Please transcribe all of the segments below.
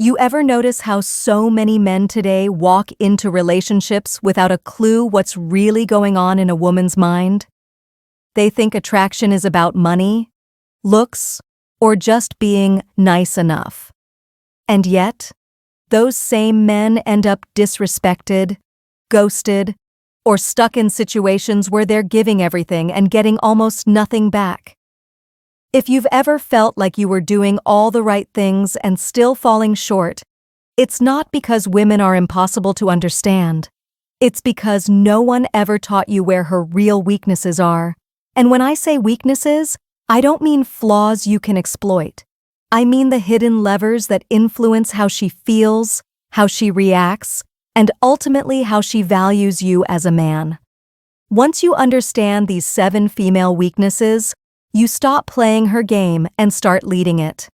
You ever notice how so many men today walk into relationships without a clue what's really going on in a woman's mind? They think attraction is about money, looks, or just being nice enough. And yet, those same men end up disrespected, ghosted, or stuck in situations where they're giving everything and getting almost nothing back. If you've ever felt like you were doing all the right things and still falling short, it's not because women are impossible to understand. It's because no one ever taught you where her real weaknesses are. And when I say weaknesses, I don't mean flaws you can exploit. I mean the hidden levers that influence how she feels, how she reacts, and ultimately how she values you as a man. Once you understand these 7 female weaknesses, you stop playing her game and start leading it.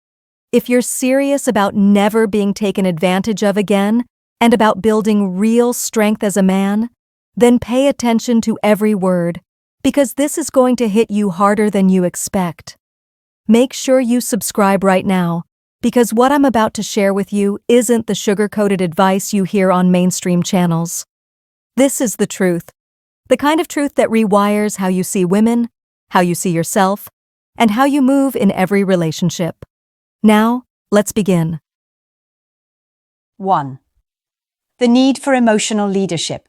If you're serious about never being taken advantage of again and about building real strength as a man, then pay attention to every word, because this is going to hit you harder than you expect. Make sure you subscribe right now, because what I'm about to share with you isn't the sugar-coated advice you hear on mainstream channels. This is the truth, the kind of truth that rewires how you see women, how you see yourself, and how you move in every relationship. Now, let's begin. 1. The need for emotional leadership.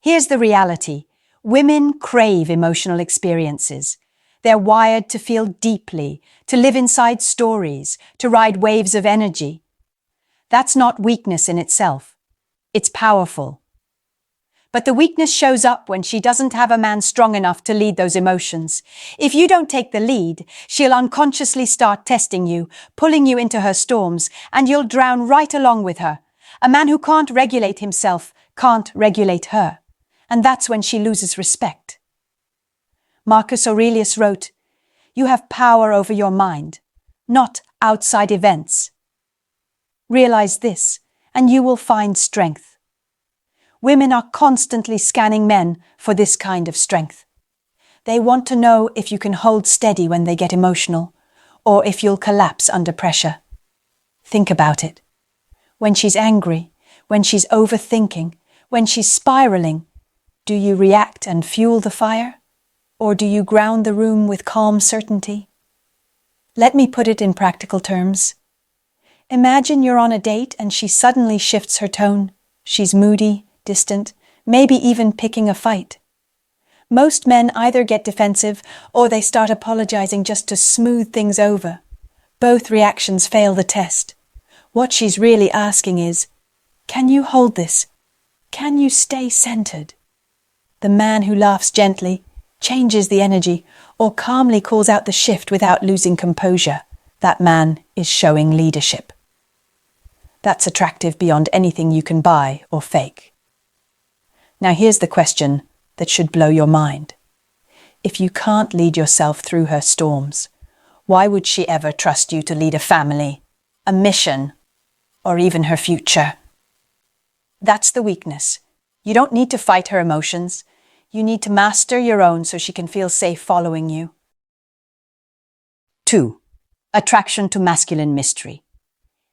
Here's the reality. Women crave emotional experiences. They're wired to feel deeply, to live inside stories, to ride waves of energy. That's not weakness in itself. It's powerful. But the weakness shows up when she doesn't have a man strong enough to lead those emotions. If you don't take the lead, she'll unconsciously start testing you, pulling you into her storms, and you'll drown right along with her. A man who can't regulate himself can't regulate her. And that's when she loses respect. Marcus Aurelius wrote, "You have power over your mind, not outside events." Realize this, and you will find strength. Women are constantly scanning men for this kind of strength. They want to know if you can hold steady when they get emotional, or if you'll collapse under pressure. Think about it. When she's angry, when she's overthinking, when she's spiraling, do you react and fuel the fire? Or do you ground the room with calm certainty? Let me put it in practical terms. Imagine you're on a date and she suddenly shifts her tone. She's moody, distant, maybe even picking a fight. Most men either get defensive or they start apologizing just to smooth things over. Both reactions fail the test. What she's really asking is, can you hold this? Can you stay centered? The man who laughs gently, changes the energy, or calmly calls out the shift without losing composure, that man is showing leadership. That's attractive beyond anything you can buy or fake. Now here's the question that should blow your mind. If you can't lead yourself through her storms, why would she ever trust you to lead a family, a mission, or even her future? That's the weakness. You don't need to fight her emotions. You need to master your own so she can feel safe following you. 2. Attraction to masculine mystery.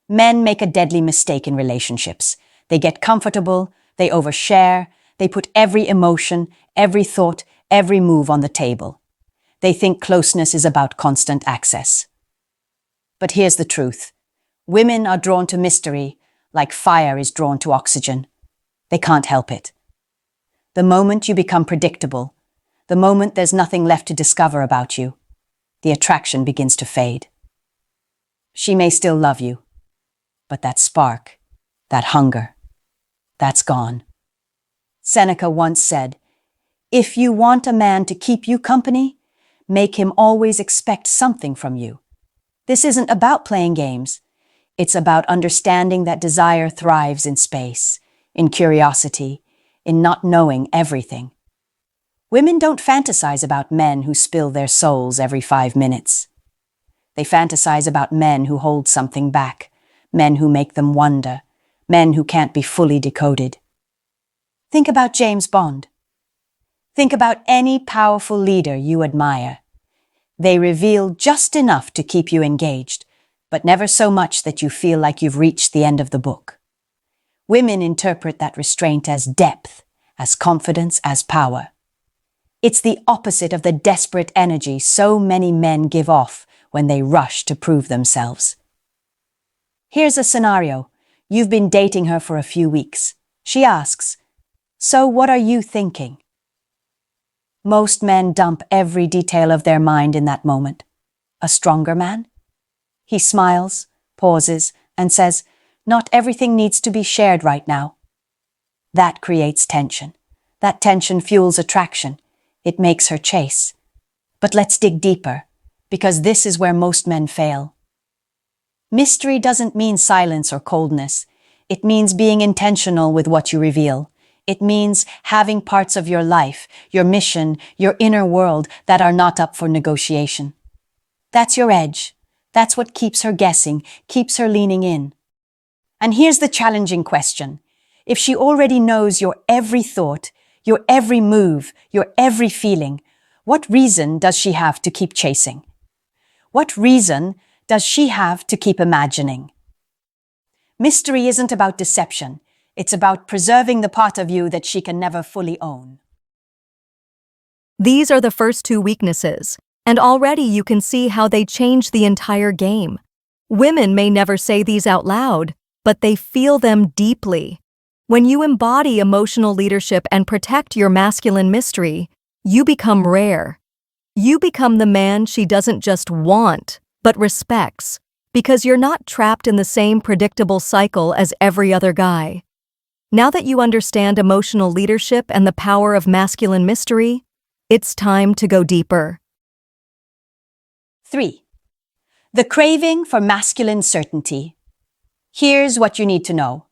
Men make a deadly mistake in relationships. They get comfortable, they overshare, they put every emotion, every thought, every move on the table. They think closeness is about constant access. But here's the truth. Women are drawn to mystery like fire is drawn to oxygen. They can't help it. The moment you become predictable, the moment there's nothing left to discover about you, the attraction begins to fade. She may still love you, but that spark, that hunger, that's gone. Seneca once said, "If you want a man to keep you company, make him always expect something from you." This isn't about playing games. It's about understanding that desire thrives in space, in curiosity, in not knowing everything. Women don't fantasize about men who spill their souls every 5 minutes. They fantasize about men who hold something back, men who make them wonder, men who can't be fully decoded. Think about James Bond. Think about any powerful leader you admire. They reveal just enough to keep you engaged, but never so much that you feel like you've reached the end of the book. Women interpret that restraint as depth, as confidence, as power. It's the opposite of the desperate energy so many men give off when they rush to prove themselves. Here's a scenario. You've been dating her for a few weeks. She asks, "So what are you thinking?" Most men dump every detail of their mind in that moment. A stronger man? He smiles, pauses, and says, "Not everything needs to be shared right now." That creates tension. That tension fuels attraction. It makes her chase. But let's dig deeper, because this is where most men fail. Mystery doesn't mean silence or coldness. It means being intentional with what you reveal. It means having parts of your life, your mission, your inner world that are not up for negotiation. That's your edge. That's what keeps her guessing, keeps her leaning in. And here's the challenging question. If she already knows your every thought, your every move, your every feeling, what reason does she have to keep chasing? What reason does she have to keep imagining? Mystery isn't about deception. It's about preserving the part of you that she can never fully own. These are the first two weaknesses, and already you can see how they change the entire game. Women may never say these out loud, but they feel them deeply. When you embody emotional leadership and protect your masculine mystery, you become rare. You become the man she doesn't just want, but respects, because you're not trapped in the same predictable cycle as every other guy. Now that you understand emotional leadership and the power of masculine mystery, it's time to go deeper. 3. The craving for masculine certainty. Here's what you need to know.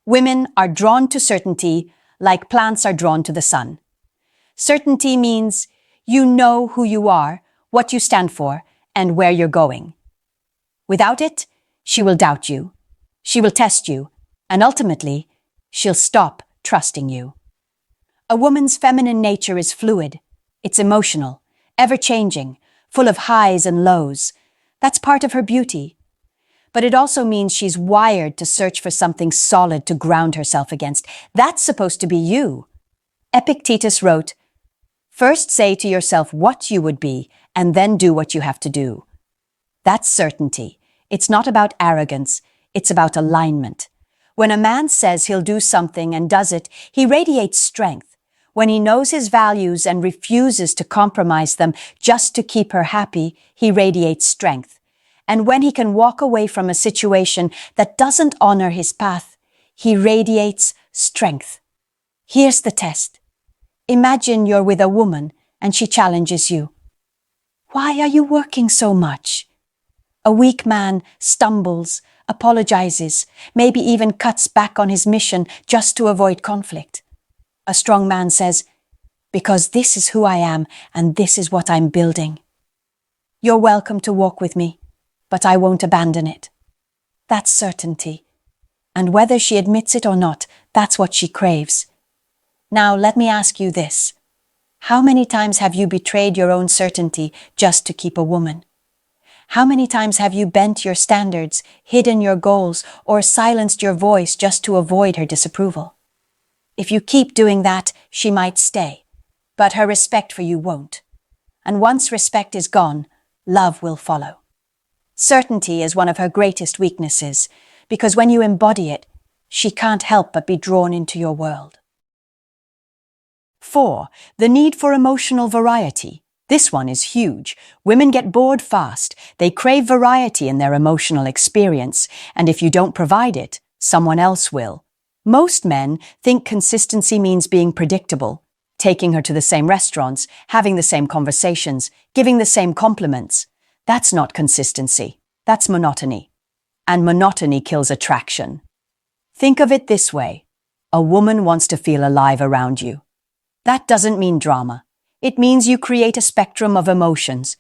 Women are drawn to certainty like plants are drawn to the sun. Certainty means you know who you are, what you stand for, and where you're going. Without it, she will doubt you. She will test you, and ultimately, she'll stop trusting you. A woman's feminine nature is fluid. It's emotional, ever-changing, full of highs and lows. That's part of her beauty. But it also means she's wired to search for something solid to ground herself against. That's supposed to be you. Epictetus wrote, "First say to yourself what you would be, and then do what you have to do." That's certainty. It's not about arrogance. It's about alignment. When a man says he'll do something and does it, he radiates strength. When he knows his values and refuses to compromise them just to keep her happy, he radiates strength. And when he can walk away from a situation that doesn't honor his path, he radiates strength. Here's the test. Imagine you're with a woman and she challenges you. "Why are you working so much?" A weak man stumbles, apologizes, maybe even cuts back on his mission just to avoid conflict. A strong man says, "Because this is who I am and this is what I'm building. You're welcome to walk with me, but I won't abandon it." That's certainty. And whether she admits it or not, that's what she craves. Now, let me ask you this. How many times have you betrayed your own certainty just to keep a woman? How many times have you bent your standards, hidden your goals, or silenced your voice just to avoid her disapproval? If you keep doing that, she might stay, but her respect for you won't. And once respect is gone, love will follow. Certainty is one of her greatest weaknesses, because when you embody it, she can't help but be drawn into your world. 4. The need for emotional variety. This one is huge. Women get bored fast. They crave variety in their emotional experience, and if you don't provide it, someone else will. Most men think consistency means being predictable, taking her to the same restaurants, having the same conversations, giving the same compliments. That's not consistency. That's monotony. And monotony kills attraction. Think of it this way. A woman wants to feel alive around you. That doesn't mean drama. It means you create a spectrum of emotions.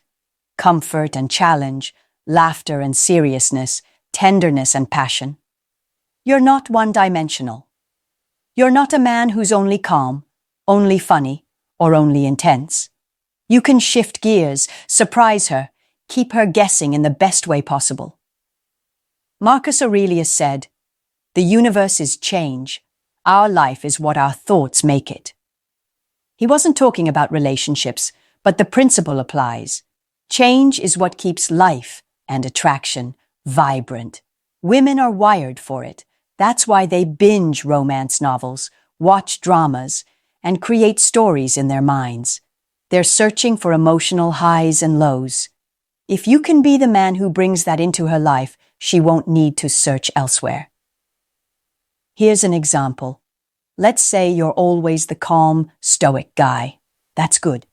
Comfort and challenge, laughter and seriousness, tenderness and passion. You're not one-dimensional. You're not a man who's only calm, only funny, or only intense. You can shift gears, surprise her, keep her guessing in the best way possible. Marcus Aurelius said, "The universe is change. Our life is what our thoughts make it." He wasn't talking about relationships, but the principle applies. Change is what keeps life and attraction vibrant. Women are wired for it. That's why they binge romance novels, watch dramas, and create stories in their minds. They're searching for emotional highs and lows. If you can be the man who brings that into her life, she won't need to search elsewhere. Here's an example. Let's say you're always the calm, stoic guy. That's good.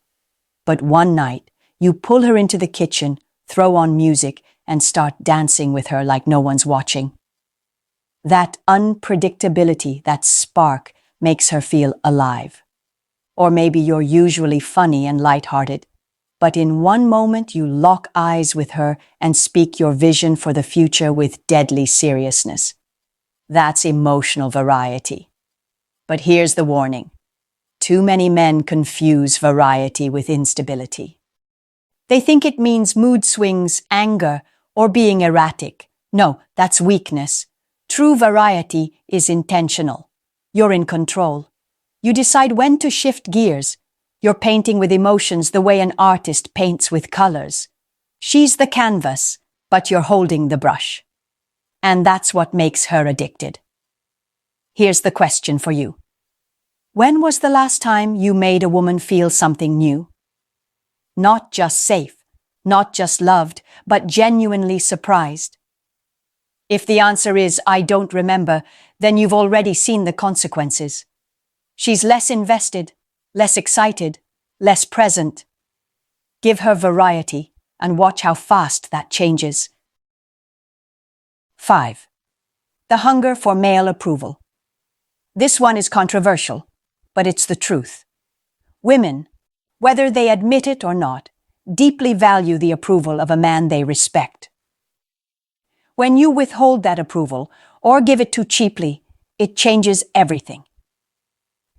But one night, you pull her into the kitchen, throw on music, and start dancing with her like no one's watching. That unpredictability, that spark, makes her feel alive. Or maybe you're usually funny and lighthearted, but in one moment you lock eyes with her and speak your vision for the future with deadly seriousness. That's emotional variety. But here's the warning. Too many men confuse variety with instability. They think it means mood swings, anger, or being erratic. No, that's weakness. True variety is intentional. You're in control. You decide when to shift gears. You're painting with emotions the way an artist paints with colors. She's the canvas, but you're holding the brush. And that's what makes her addicted. Here's the question for you. When was the last time you made a woman feel something new? Not just safe, not just loved, but genuinely surprised. If the answer is, "I don't remember," then you've already seen the consequences. She's less invested, less excited, less present. Give her variety and watch how fast that changes. 5. The hunger for male approval. This one is controversial, but it's the truth. Women, whether they admit it or not, deeply value the approval of a man they respect. When you withhold that approval or give it too cheaply, it changes everything.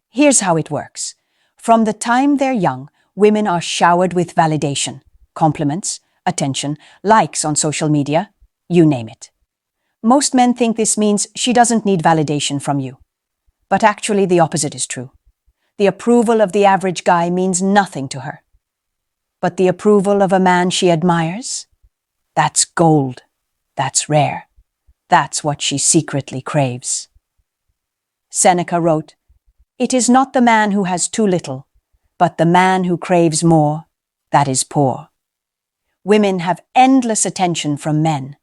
Here's how it works. From the time they're young, women are showered with validation, compliments, attention, likes on social media, you name it. Most men think this means she doesn't need validation from you. But actually the opposite is true. The approval of the average guy means nothing to her. But the approval of a man she admires? That's gold. That's rare. That's what she secretly craves. Seneca wrote, "It is not the man who has too little, but the man who craves more, that is poor." Women have endless attention from men,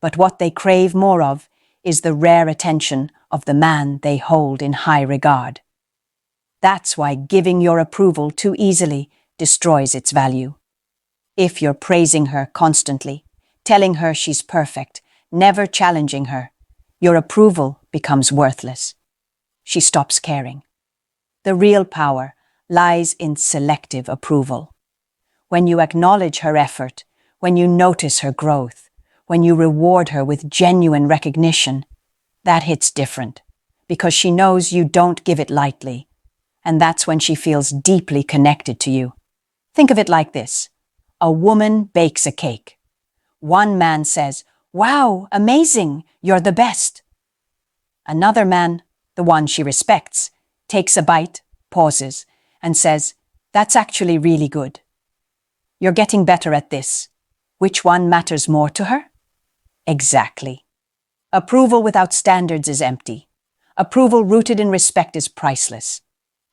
but what they crave more of is the rare attention of the man they hold in high regard. That's why giving your approval too easily destroys its value. If you're praising her constantly, telling her she's perfect, never challenging her, your approval becomes worthless. She stops caring. The real power lies in selective approval. When you acknowledge her effort, when you notice her growth, when you reward her with genuine recognition, that hits different, because she knows you don't give it lightly, and that's when she feels deeply connected to you. Think of it like this. A woman bakes a cake. One man says, "Wow, amazing, you're the best." Another man, the one she respects, takes a bite, pauses, and says, "That's actually really good. You're getting better at this." Which one matters more to her? Exactly. Approval without standards is empty. Approval rooted in respect is priceless.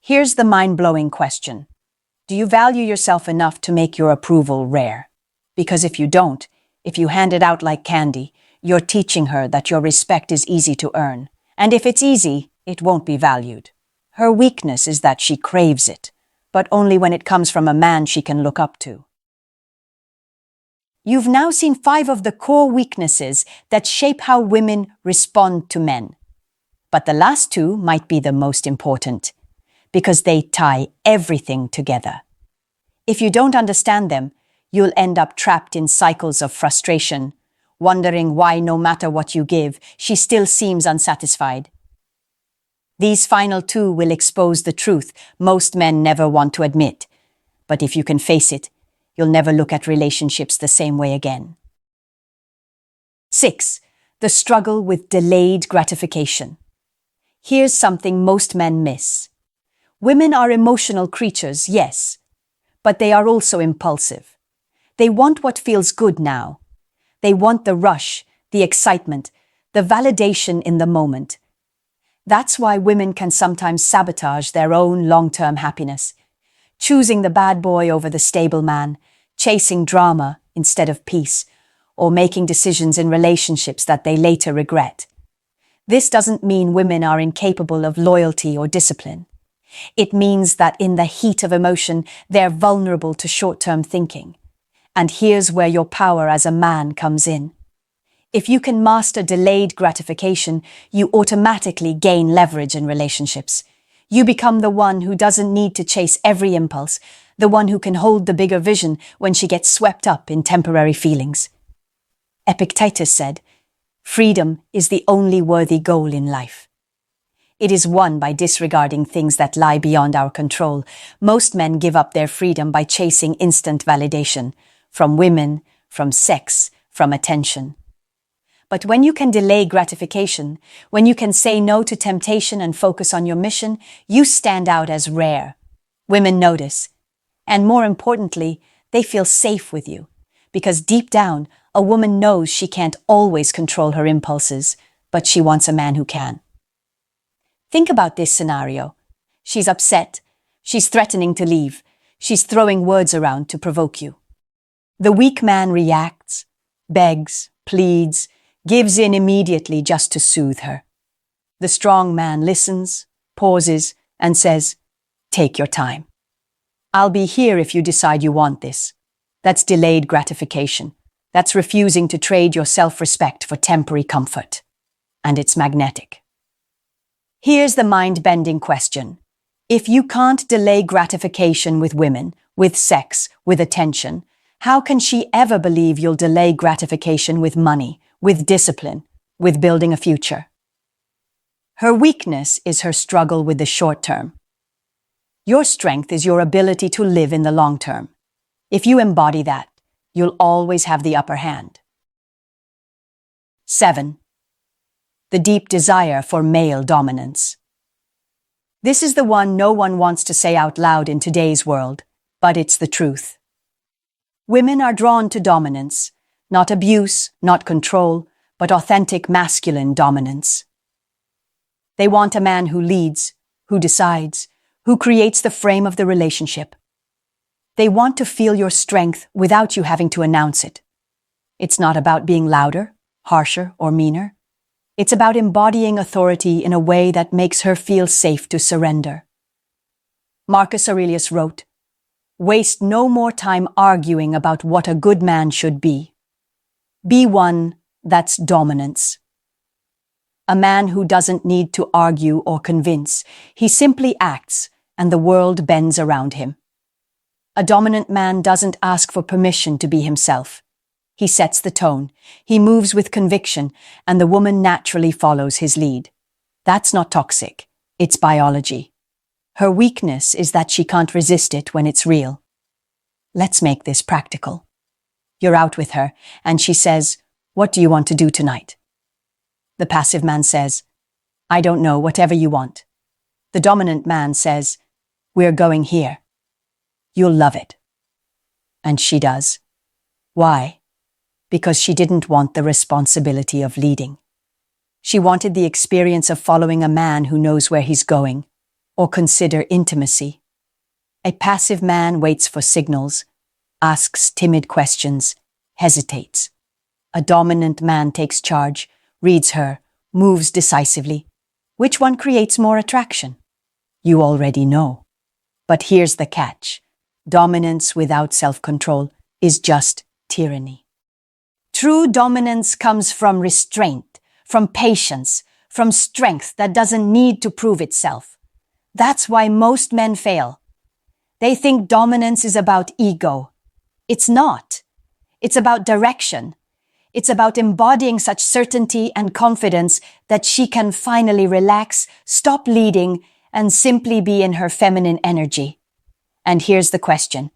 Here's the mind-blowing question. Do you value yourself enough to make your approval rare? Because if you don't, if you hand it out like candy, you're teaching her that your respect is easy to earn. And if it's easy, it won't be valued. Her weakness is that she craves it, but only when it comes from a man she can look up to. You've now seen 5 of the core weaknesses that shape how women respond to men. But the last 2 might be the most important, because they tie everything together. If you don't understand them, you'll end up trapped in cycles of frustration, wondering why no matter what you give, she still seems unsatisfied. These final 2 will expose the truth most men never want to admit. But if you can face it, you'll never look at relationships the same way again. 6. The struggle with delayed gratification. Here's something most men miss. Women are emotional creatures, yes, but they are also impulsive. They want what feels good now. They want the rush, the excitement, the validation in the moment. That's why women can sometimes sabotage their own long-term happiness, choosing the bad boy over the stable man, chasing drama instead of peace, or making decisions in relationships that they later regret. This doesn't mean women are incapable of loyalty or discipline. It means that in the heat of emotion, they're vulnerable to short-term thinking. And here's where your power as a man comes in. If you can master delayed gratification, you automatically gain leverage in relationships. You become the one who doesn't need to chase every impulse, the one who can hold the bigger vision when she gets swept up in temporary feelings. Epictetus said, "Freedom is the only worthy goal in life." It is won by disregarding things that lie beyond our control. Most men give up their freedom by chasing instant validation, from women, from sex, from attention. But when you can delay gratification, when you can say no to temptation and focus on your mission, you stand out as rare. Women notice. And more importantly, they feel safe with you. Because deep down, a woman knows she can't always control her impulses, but she wants a man who can. Think about this scenario. She's upset. She's threatening to leave. She's throwing words around to provoke you. The weak man reacts, begs, pleads, gives in immediately just to soothe her. The strong man listens, pauses, and says, "Take your time. I'll be here if you decide you want this." That's delayed gratification. That's refusing to trade your self-respect for temporary comfort. And it's magnetic. Here's the mind-bending question. If you can't delay gratification with women, with sex, with attention, how can she ever believe you'll delay gratification with money, with discipline, with building a future? Her weakness is her struggle with the short term. Your strength is your ability to live in the long term. If you embody that, you'll always have the upper hand. 7. The deep desire for male dominance. This is the one no one wants to say out loud in today's world, but it's the truth. Women are drawn to dominance, not abuse, not control, but authentic masculine dominance. They want a man who leads, who decides, who creates the frame of the relationship. They want to feel your strength without you having to announce it. It's not about being louder, harsher, or meaner. It's about embodying authority in a way that makes her feel safe to surrender. Marcus Aurelius wrote, "Waste no more time arguing about what a good man should be. Be one that's dominance." A man who doesn't need to argue or convince, he simply acts and the world bends around him. A dominant man doesn't ask for permission to be himself. He sets the tone, he moves with conviction, and the woman naturally follows his lead. That's not toxic, it's biology. Her weakness is that she can't resist it when it's real. Let's make this practical. You're out with her, and she says, "What do you want to do tonight?" The passive man says, "I don't know, whatever you want." The dominant man says, "We're going here. You'll love it." And she does. Why? Because she didn't want the responsibility of leading. She wanted the experience of following a man who knows where he's going, or consider intimacy. A passive man waits for signals, asks timid questions, hesitates. A dominant man takes charge, reads her, moves decisively. Which one creates more attraction? You already know. But here's the catch. Dominance without self-control is just tyranny. True dominance comes from restraint, from patience, from strength that doesn't need to prove itself. That's why most men fail. They think dominance is about ego. It's not. It's about direction. It's about embodying such certainty and confidence that she can finally relax, stop leading, and simply be in her feminine energy. And here's the question.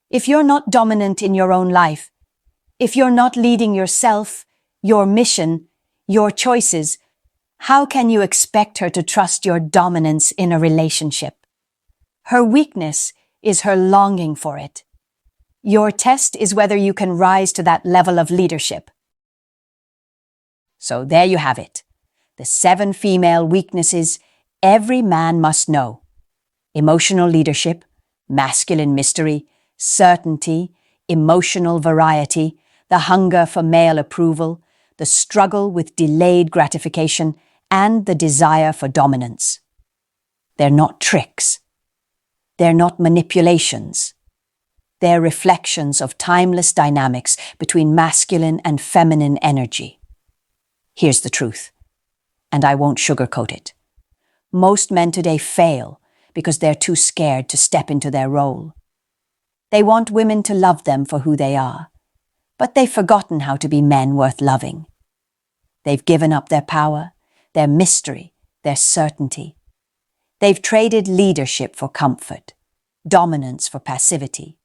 If you're not dominant in your own life, if you're not leading yourself, your mission, your choices, how can you expect her to trust your dominance in a relationship? Her weakness is her longing for it. Your test is whether you can rise to that level of leadership. So there you have it. The 7 female weaknesses every man must know. Emotional leadership, masculine mystery, certainty, emotional variety, the hunger for male approval, the struggle with delayed gratification, and the desire for dominance. They're not tricks. They're not manipulations. They're reflections of timeless dynamics between masculine and feminine energy. Here's the truth, and I won't sugarcoat it. Most men today fail because they're too scared to step into their role. They want women to love them for who they are, but they've forgotten how to be men worth loving. They've given up their power, their mystery, their certainty. They've traded leadership for comfort, dominance for passivity,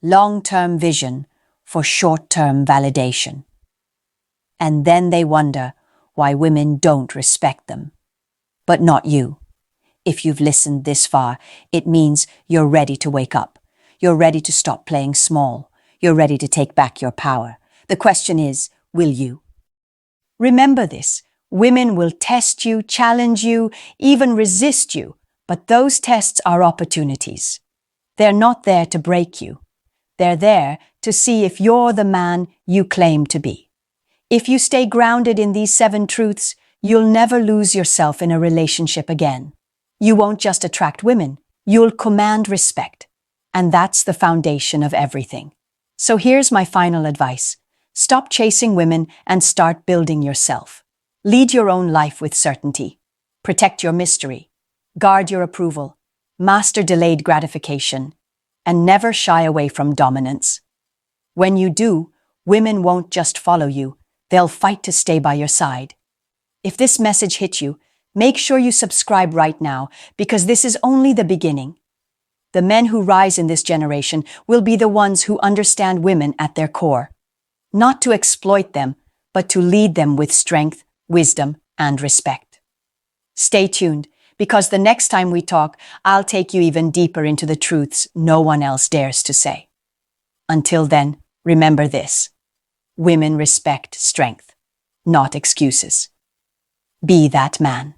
long-term vision for short-term validation. And then they wonder why women don't respect them. But not you. If you've listened this far, it means you're ready to wake up. You're ready to stop playing small. You're ready to take back your power. The question is, will you? Remember this. Women will test you, challenge you, even resist you, but those tests are opportunities. They're not there to break you. They're there to see if you're the man you claim to be. If you stay grounded in these 7 truths, you'll never lose yourself in a relationship again. You won't just attract women, you'll command respect. And that's the foundation of everything. So here's my final advice. Stop chasing women and start building yourself. Lead your own life with certainty. Protect your mystery. Guard your approval. Master delayed gratification. And never shy away from dominance. When you do, women won't just follow you, they'll fight to stay by your side. If this message hit you, make sure you subscribe right now, because this is only the beginning. The men who rise in this generation will be the ones who understand women at their core. Not to exploit them, but to lead them with strength, wisdom, and respect. Stay tuned, because the next time we talk, I'll take you even deeper into the truths no one else dares to say. Until then, remember this. Women respect strength, not excuses. Be that man.